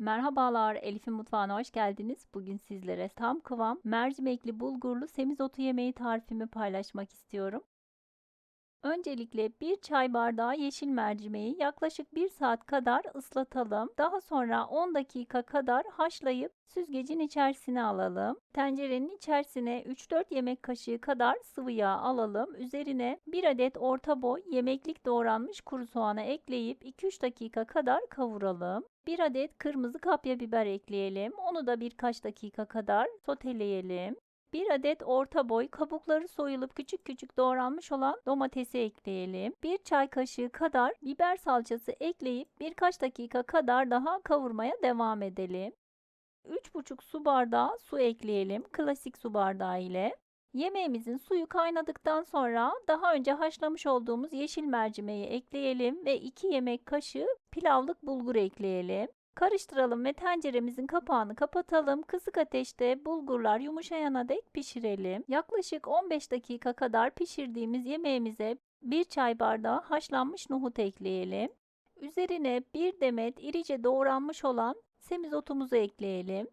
Merhabalar, Elif'in mutfağına hoş geldiniz. Bugün sizlere tam kıvam mercimekli bulgurlu semizotu yemeği tarifimi paylaşmak istiyorum. Öncelikle bir çay bardağı yeşil mercimeği yaklaşık 1 saat kadar ıslatalım. Daha sonra 10 dakika kadar haşlayıp süzgecin içerisine alalım. Tencerenin içerisine 3-4 yemek kaşığı kadar sıvı yağ alalım. Üzerine 1 adet orta boy yemeklik doğranmış kuru soğanı ekleyip 2-3 dakika kadar kavuralım. 1 adet kırmızı kapya biber ekleyelim. Onu da birkaç dakika kadar soteleyelim. 1 adet orta boy kabukları soyulup küçük küçük doğranmış olan domatesi ekleyelim. 1 çay kaşığı kadar biber salçası ekleyip birkaç dakika kadar daha kavurmaya devam edelim. 3,5 su bardağı su ekleyelim klasik su bardağı ile. Yemeğimizin suyu kaynadıktan sonra daha önce haşlamış olduğumuz yeşil mercimeği ekleyelim ve 2 yemek kaşığı pilavlık bulgur ekleyelim. Karıştıralım ve tenceremizin kapağını kapatalım. Kısık ateşte bulgurlar yumuşayana dek pişirelim. Yaklaşık 15 dakika kadar pişirdiğimiz yemeğimize 1 çay bardağı haşlanmış nohut ekleyelim. Üzerine 1 demet irice doğranmış olan semizotumuzu ekleyelim.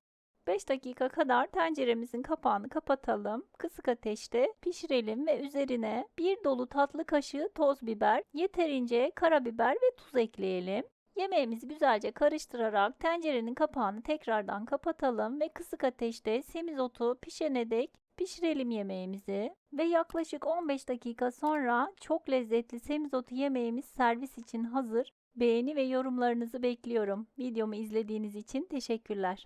5 dakika kadar tenceremizin kapağını kapatalım. Kısık ateşte pişirelim ve üzerine 1 dolu tatlı kaşığı toz biber, yeterince karabiber ve tuz ekleyelim. Yemeğimizi güzelce karıştırarak tencerenin kapağını tekrardan kapatalım ve kısık ateşte semizotu pişene dek pişirelim yemeğimizi. Ve yaklaşık 15 dakika sonra çok lezzetli semizotu yemeğimiz servis için hazır. Beğeni ve yorumlarınızı bekliyorum. Videomu izlediğiniz için teşekkürler.